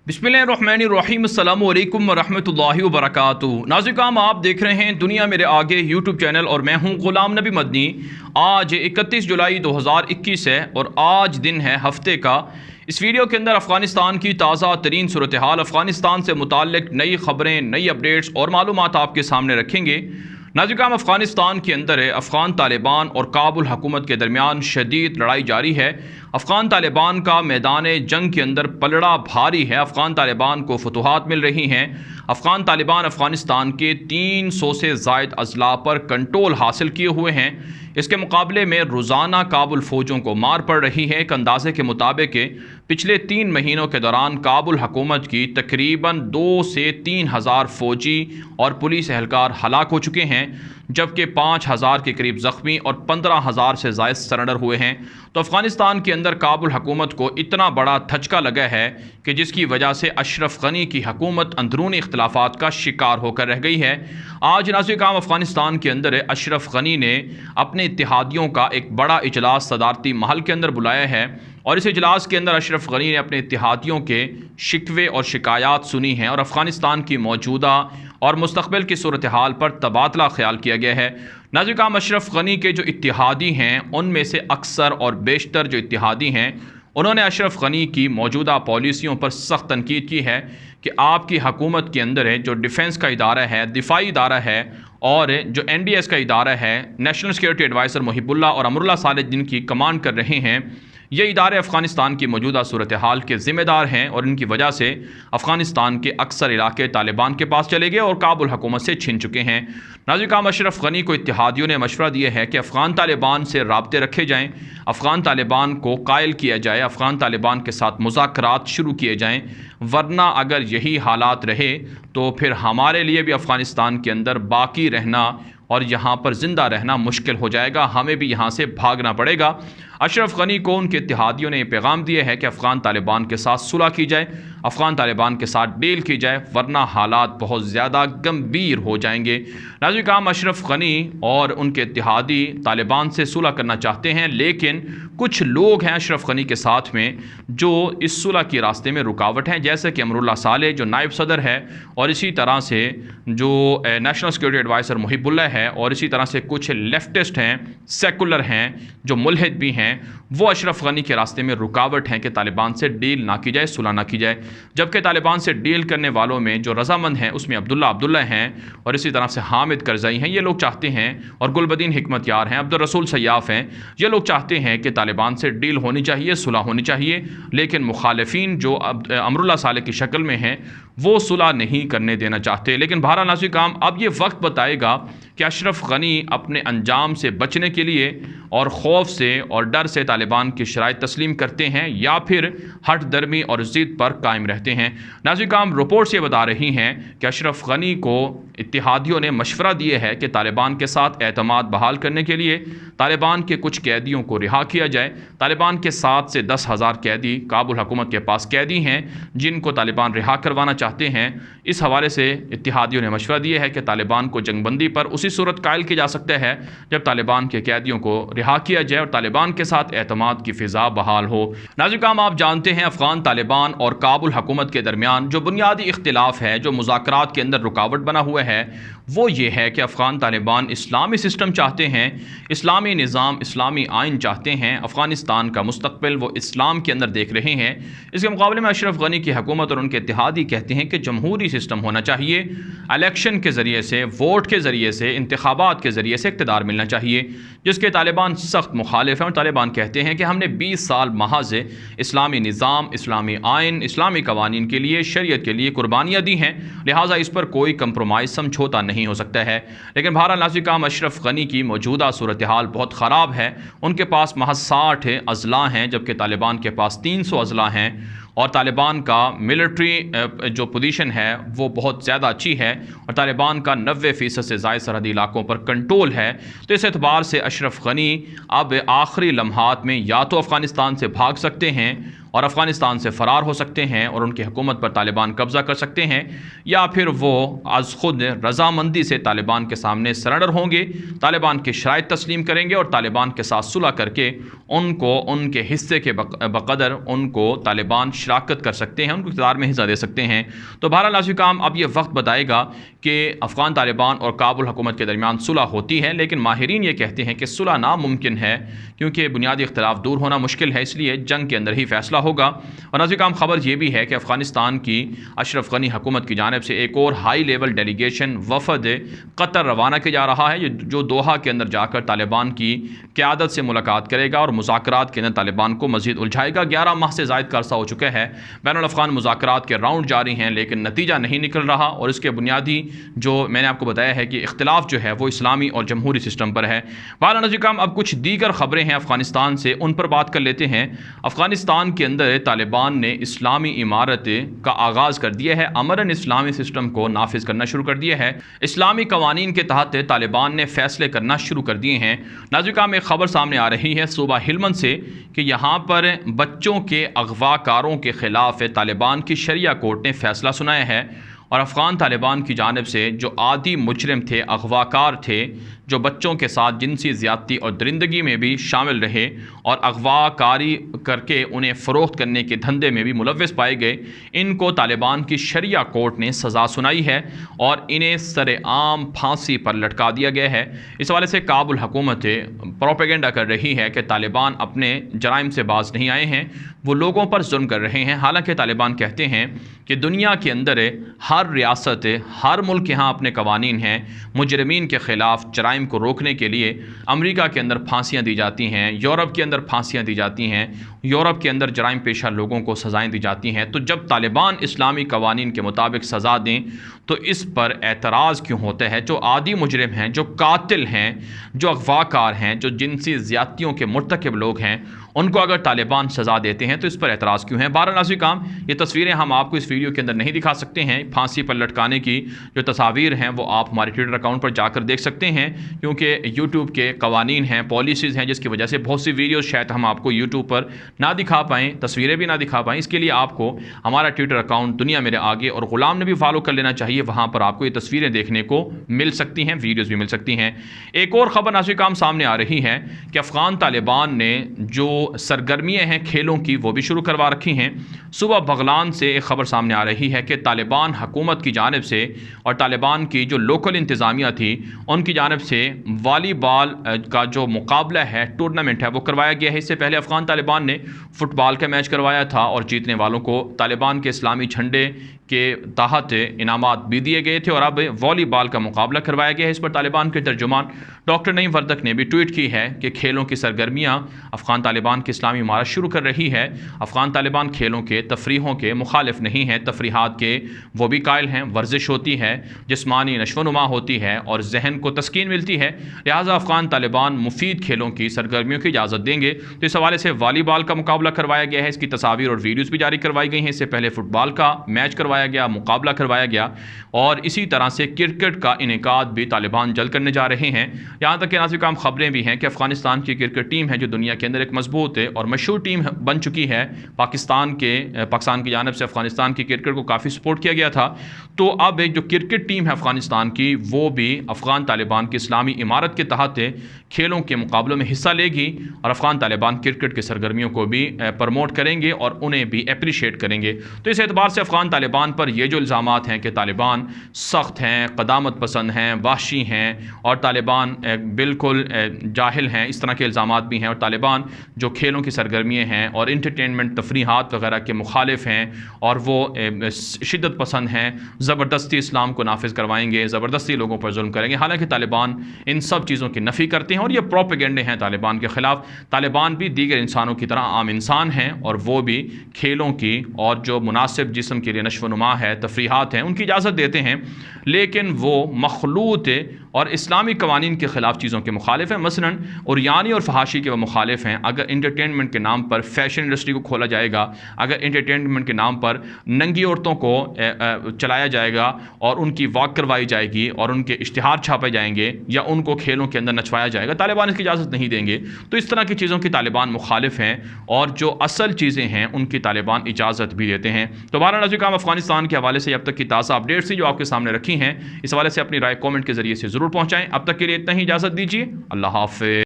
बिस्मिल्लाहिर्रहमानिर्रहीम अस्सलामु अलैकुम वरहमतुल्लाहि वबरकातुहू। नाज़िकाम, आप देख रहे हैं दुनिया मेरे आगे यूट्यूब चैनल और मैं हूं ग़ुलाम नबी मदनी। आज 31 जुलाई 2021 है और आज दिन है हफ्ते का। इस वीडियो के अंदर अफ़गानिस्तान की ताज़ा तरीन सूरत हाल, अफ़गानिस्तान से मुताल्लिक़ नई ख़बरें, नई अपडेट्स और मालूमात आपके सामने रखेंगे। नाज़िकाम, अफ़गानिस्तान के अंदर है अफ़गान तालिबान और काबुल हुकूमत के दरमियान शदीद लड़ाई जारी है। अफ़गान तालिबान का मैदान जंग के अंदर पलड़ा भारी है। अफ़गान तालिबान को फतूहात मिल रही हैं। अफ़गान तालिबान अफ़गानिस्तान के 300 से ज़ायद अज़ला पर कंट्रोल हासिल किए हुए हैं। इसके मुकाबले में रोज़ाना काबुल फ़ौजों को मार पड़ रही है। एक अंदाजे के मुताबिक पिछले 3 महीनों के दौरान काबुल हुकूमत की तकरीबन 2 से 3 हज़ार फ़ौजी और पुलिस एहलकार हलाक हो चुके हैं, जबकि 5,000 के करीब ज़ख्मी और 15,000 से ज़ायद सरेंडर हुए हैं। तो अफ़गानिस्तान के अंदर काबुल हुकूमत को इतना बड़ा धचका लगा है कि जिसकी वजह से अशरफ गनी की हुकूमत अंदरूनी इख्तिलाफ़ात का शिकार होकर रह गई है। आज नाज़िकाम, अफ़गानिस्तान के अंदर अशरफ गनी ने अपने इत्तेहादियों का एक बड़ा इजलास सदारती महल के अंदर बुलाया है और इस इजलास के अंदर अशरफ गनी ने अपने इत्तेहादियों के शिकवे और शिकायत सुनी हैं और अफ़गानिस्तान की मौजूदा और मुस्तक़बिल की सूरत हाल पर तबादला ख्याल किया गया है। नाज़िकाम, अशरफ गनी के जो इत्तेहादी हैं उनमें से अक्सर और बेशतर जो इत्तेहादी हैं उन्होंने अशरफ गनी की मौजूदा पॉलिसियों पर सख्त तनकीद की है कि आपकी हुकूमत के अंदर है जो डिफेंस का इदारा है, दिफाई इदारा है और जो NDS का इदारा है, नेशनल सिक्योरिटी एडवाइज़र मुहिबुल्लाह और अमरुल्लाह सालेह जिनकी कमांड कर रहे हैं, ये इदारे अफ़गानिस्तान की मौजूदा सूरत हाल के ज़िम्मेदार हैं और इनकी वजह से अफ़गानिस्तान के अक्सर इलाके तालिबान के पास चले गए और काबुल हुकूमत से छिन चुके हैं। नाज़िकाम, अशरफ गनी को इत्तेहादियों ने मशवरा दिया है कि अफ़गान तालिबान से राब्ते रखे जाएँ, अफ़गान तालिबान को कायल किया जाए, अफ़गान तालिबान के साथ मुज़ाकरात शुरू किए जाएँ, वरना अगर यही हालात रहे तो फिर हमारे लिए भी अफ़गानिस्तान के अंदर बाकी रहना और यहाँ पर ज़िंदा रहना मुश्किल हो जाएगा, हमें भी यहाँ से भागना पड़ेगा। अशरफ गनी को उनके इत्तेहादियों ने पैगाम दिया है कि अफ़गान तालिबान के साथ सुलह की जाए, अफ़गान तालिबान के साथ डील की जाए, वरना हालात बहुत ज़्यादा गंभीर हो जाएंगे। नाज़िकाम, अशरफ गनी और उनके इत्तेहादी तालिबान से सुलह करना चाहते हैं, लेकिन कुछ लोग हैं अशरफ गनी के साथ में जो इस सुलह के रास्ते में रुकावट हैं, जैसे कि अमरुल्लाह सालेह जो नायब सदर है और इसी तरह से जो नेशनल सिक्योरिटी एडवाइज़र मुहिबुल्लाह है और इसी तरह से कुछ लेफ्टिस्ट हैं, सेकुलर हैं, जो मुल्हिद भी हैं, वो अशरफ गनी के रास्ते में रुकावट हैं कि तालिबान से डील ना की जाए, सुलह ना की जाए। जबकि तालिबान से डील करने वालों में जो रजामंद हैं उसमें अब्दुल्ला हैं और इसी तरह से हामिद करज़ई हैं, ये लोग चाहते हैं, और गुलबदीन हिकमत यार हैं, अब्दुल रसूल सयाफ़ हैं, ये लोग चाहते हैं कि तालिबान से डील होनी चाहिए, सुलह होनी चाहिए। लेकिन मुखालिफिन जो अमरुल्लाह सालेह की शक्ल में हैं वो सुलह नहीं करने देना चाहते। लेकिन बहरहाल नाज़िकाम, अब ये वक्त बताएगा कि अशरफ गनी अपने अंजाम से बचने के लिए और खौफ से और डर से तालिबान की शराइत तस्लीम करते हैं या फिर हट दर्मी और ज़िद पर कायम रहते हैं। नाज़िकाम, रिपोर्ट्स ये बता रही हैं कि अशरफ गनी को इत्तेहादियों ने मशवरा दिए है कि तालिबान के साथ एतमाद बहाल करने के लिए तालिबान के कुछ कैदियों को रिहा किया जाए। तालिबान के 7 से 10 हज़ार कैदी काबुल हुकूमत के पास कैदी हैं जिनको तालिबान रिहा करवाना चाहते हैं। इस हवाले से इत्तेहादियों ने मशवरा दिया है कि तालिबान को जंगबंदी पर उसी सूरत कायल किया जा सकता है जब तालिबान के कैदियों को रिहा किया जाए और तालिबान के साथ एतमाद की फ़िज़ा बहाल हो। नाज़िकाम, आप जानते हैं अफ़गान तालिबान और काबुल हुकूमत के दरमियान जो बुनियादी इख्तिलाफ़ है, जो मुज़ाकरात के अंदर रुकावट बना हुआ है, वो ये है कि अफ़गान तालिबान इस्लामी सिस्टम चाहते हैं, इस्लामी निज़ाम, इस्लामी आइन चाहते हैं, अफ़गानिस्तान का मुस्तक़बिल वो इस्लाम के अंदर देख रहे हैं। इसके मुकाबले में अशरफ गनी की हुकूमत और उनके इत्तेहादी कहते हैं कि जमहूरी सिस्टम होना चाहिए, इलेक्शन के ज़रिए से, वोट के ज़रिए से, इंतखाबात के ज़रिए से इक़्तिदार मिलना चाहिए, जिसके तालिबान सख्त मुखालिफ हैं। और तालिबान कहते हैं कि हमने 20 साल महज इस्लामी निज़ाम, इस्लामी आइन, इस्लामी कवानीन के लिए, शरीयत के लिए कुर्बानियाँ दी हैं, लिहाजा इस पर कोई कंप्रोमाइज़, समझौता नहीं हो सकता है। लेकिन बहरहाल नाज़िकाम, अशरफ गनी की मौजूदा सूरत हाल बहुत ख़राब है। उनके पास महज 60 अज़ला हैं, जबकि तालिबान के पास 300 अज़ला हैं और तालिबान का मिलिट्री जो पोजीशन है वो बहुत ज़्यादा अच्छी है और तालिबान का 90% से ज़ायद सरहदी इलाकों पर कंट्रोल है। तो इस एतबार से अशरफ गनी अब आखिरी लम्हात में या तो अफ़गानिस्तान से भाग सकते हैं और अफ़गानिस्तान से फ़रार हो सकते हैं और उनकी हुकूमत पर तालिबान कब्ज़ा कर सकते हैं, या फिर वो आज ख़ुद रज़ामंदी से तालिबान के सामने सरेंडर होंगे, तालिबान की शराइत तस्लीम करेंगे और तालिबान के साथ सुलह करके उनको उनके हिस्से के बक़दर उनको तालिबान शराकत कर सकते हैं, उनको इक़्तिदार में हिस्सा दे सकते हैं। तो बहरहाल नाज़रीन काम अब ये वक्त बताएगा कि अफ़गान तालिबान और काबुल हुकूमत के दरमियान सुलह होती है, लेकिन माहिरीन ये कहते हैं कि सुलह नामुमकिन है क्योंकि बुनियादी इख्तिलाफ दूर होना मुश्किल है, इसलिए जंग के अंदर ही फ़ैसला होगा। और नाज़रीन काम खबर ये भी है कि अफ़गानिस्तान की अशरफ गनी हुकूमत की जानिब से एक और हाई लेवल डेलीगेशन वफ़द कतर रवाना किया जा रहा है, जो दोहा के अंदर जाकर तालिबान की क़यादत से मुलाकात करेगा और मुज़ाकरात के अंदर तालिबान को मज़ीद उलझाएगा। 11 माह से ज़ायद का अरसा हो चुका है, बैनुल अफ़गान मुज़ाकरात के राउंड जारी हैं, लेकिन नतीजा नहीं निकल रहा। और इसके बुनियादी जो मैंने आपको बताया है कि इख्तिलाफ जो है वो इस्लामी और जमहूरी सिस्टम पर है। बहरहाल नाज़रीन काम अब कुछ दीगर ख़बरें हैं अफ़गानिस्तान से, उन पर बात कर लेते हैं। अफ़गानिस्तान के अंदर तालिबान ने इस्लामी इमारत का आगाज़ कर दिया है, अमरन इस्लामी सिस्टम को नाफिज करना शुरू कर दिया है। इस्लामी कवानीन के तहत तालिबान ने फ़ैसले करना शुरू कर दिए हैं। नाज़रीन काम एक ख़बर सामने आ रही है सूबा हिलमंद से कि यहाँ पर बच्चों के अगवाकारों के ख़िलाफ़ तालिबान की शरिया कोर्ट ने फ़ैसला सुनाया है और अफ़गान तालिबान की जानिब से जो आदी मुजरिम थे, अगवाकार थे, जो बच्चों के साथ जिनसी ज़्यादती और दरिंदगी में भी शामिल रहे और अगवाकारी करके उन्हें फ़रोख्त करने के धंधे में भी मुलव्वस पाए गए, इनको तालिबान की शरिया कोर्ट ने सज़ा सुनाई है और इन्हें सरेआम फांसी पर लटका दिया गया है। इस हवाले से काबुल हुकूमत प्रोपेगेंडा कर रही है कि तालिबान अपने जराइम से बाज नहीं आए हैं, वो लोगों पर जुल्म कर रहे हैं। हालांकि तालिबान कहते हैं कि दुनिया के अंदर हर रियासत, हर मुल्क यहाँ अपने कवानीन हैं, मुजरिमीन के ख़िलाफ़ जराइम को रोकने के लिए अमेरिका के अंदर फांसियाँ दी जाती हैं, यूरोप के अंदर फांसियाँ दी जाती हैं, यूरोप के अंदर जराइम पेशा लोगों को सज़ाएँ दी जाती हैं। तो जब तालिबान इस्लामी कवानीन के मुताबिक सज़ा दें तो इस पर एतराज़ क्यों होता है? जो आदी मुजरिम हैं, जो कातिल हैं, जो अगवाकार हैं, जो जिनसी ज़्यादतियों के मुर्तकिब लोग हैं, उनको अगर तालिबान सज़ा देते हैं तो इस पर एतराज़ क्यों है? बहरहाल नाज़रीन काम ये तस्वीरें हम आपको इस वीडियो के अंदर नहीं दिखा सकते हैं। फांसी पर लटकाने की जो तस्वीर हैं वो आप हमारे ट्विटर अकाउंट पर जाकर देख सकते हैं, क्योंकि यूट्यूब के कवानीन हैं, पॉलिसीज़ हैं, जिसकी वजह से बहुत सी वीडियोज़ शायद हम आपको यूट्यूब पर ना दिखा पाएँ, तस्वीरें भी ना दिखा पाएँ। इसके लिए आपको हमारा ट्विटर अकाउंट दुनिया मेरे आगे और ग़ुलाम नबी फॉलो कर लेना चाहिए, वहाँ पर आपको ये तस्वीरें देखने को मिल सकती हैं, वीडियोज़ भी मिल सकती हैं। एक और ख़बर नाज़रीन काम सामने आ रही है कि अफ़गान तालिबान ने जो सरगर्मियाँ हैं खेलों की वो भी शुरू करवा रखी हैं। सुबह बगलान से एक ख़बर सामने आ रही है कि तालिबान हुकूमत की जानिब से और तालिबान की जो लोकल इंतज़ामिया थी उनकी जानिब से वॉलीबॉल का जो मुकाबला है, टूर्नामेंट है, वो करवाया गया है। इससे पहले अफ़गान तालिबान ने फ़ुटबॉल का मैच करवाया था और जीतने वालों को तालिबान के इस्लामी झंडे के तहत इनामात भी दिए गए थे और अब वॉलीबॉल का मुकाबला करवाया गया है। इस पर तालिबान के तर्जुमान डॉक्टर नईम वर्दक ने भी ट्वीट की है कि खेलों की सरगर्मियाँ अफ़गान तालिबान की इस्लामी इमारत शुरू कर रही है। अफ़गान तालिबान खेलों के तफरीहों के मुखालिफ नहीं है, तफरीहात के वो भी कायल हैं। वर्जिश होती है, जिस्मानी नशोनुमा होती है और जहन को तस्कीन मिलती है, लिहाजा अफ़गान तालिबान मुफीद खेलों की सरगर्मियों की इजाज़त देंगे। तो इस हवाले से वॉलीबॉल का मुकाबला करवाया गया है, इसकी तस्वीर और वीडियोज़ भी जारी करवाई गई हैं। इससे पहले फ़ुटबॉल का मैच करवाया गया, मुकाबला करवाया गया और इसी तरह से क्रिकेट का इनेकाद भी तालिबान जल्द करने जा रहे हैं। यहाँ तक कि नाज़रीन काम खबरें भी हैं कि अफ़गानिस्तान की क्रिकेट टीम है जो दुनिया के अंदर एक मजबूत और मशहूर टीम बन चुकी है। पाकिस्तान की जानिब से अफ़गानिस्तान की क्रिकेट को काफ़ी सपोर्ट किया गया था। तो अब एक जो क्रिकेट टीम है अफ़गानिस्तान की वो भी अफ़गान तालिबान की इस्लामी इमारत के तहत खेलों के मुकाबलों में हिस्सा लेगी और अफ़गान तालिबान क्रिकेट की सरगर्मियों को भी प्रमोट करेंगे और उन्हें भी अप्रिशिएट करेंगे। तो इस एतबार से अफ़गान तालिबान पर ये जो इल्ज़ामात हैं कि तालिबान सख्त हैं, क़दामत पसंद हैं, वाहशी हैं और तालिबान बिल्कुल जाहिल हैं, इस तरह के इल्ज़ामात भी हैं। और तालिबान जो खेलों की सरगर्मियाँ हैं और इंटरटेनमेंट तफरीहात वगैरह के मुखालिफ हैं और वो शिद्दत पसंद हैं, ज़बरदस्ती इस्लाम को नाफिज करवाएंगे, ज़बरदस्ती लोगों पर जुल्म करेंगे। हालांकि तालिबान इन सब चीज़ों की नफ़ी करते हैं और ये प्रोपेगेंडे हैं तालिबान के ख़िलाफ़। तालिबान भी दीगर इंसानों की तरह आम इंसान हैं और वो भी खेलों की और जो मुनासिब जिस्म के लिए नशो नुमा है, तफरीहात हैं, उनकी इजाज़त देते हैं, लेकिन वो मखलूत और इस्लामी कवानीन के ख़िलाफ़ चीज़ों के मुखालिफ हैं। मसलन उरियानी और फहाशी के वह मुखालिफ हैं। अगर इंटरटेनमेंट के नाम पर फैशन इंडस्ट्री को खोला जाएगा, अगर इंटरटेनमेंट के नाम पर नंगी औरतों को चलाया जाएगा और उनकी वॉक करवाई जाएगी और उनके इश्तिहार छापे जाएंगे या उनको खेलों के अंदर नचवाया जाएगा, तालिबान इसकी इजाज़त नहीं देंगे। तो इस तरह की चीज़ों की तालिबान मुखालिफ हैं और जो असल चीज़ें हैं उनकी तालिबान इजाज़त भी देते हैं। तो बारह नाज़रीन अफगानिस्तान के हवाले से अब तक की ताज़ा अपडेट्स जो आपके सामने रखी हैं, इस हवाले से अपनी राय कॉमेंट के जरिए से ज़रूर पहुँचाएँ। अब तक के लिए इतना ही, इजाज़त दीजिए। अल्लाह हाफ़िज़।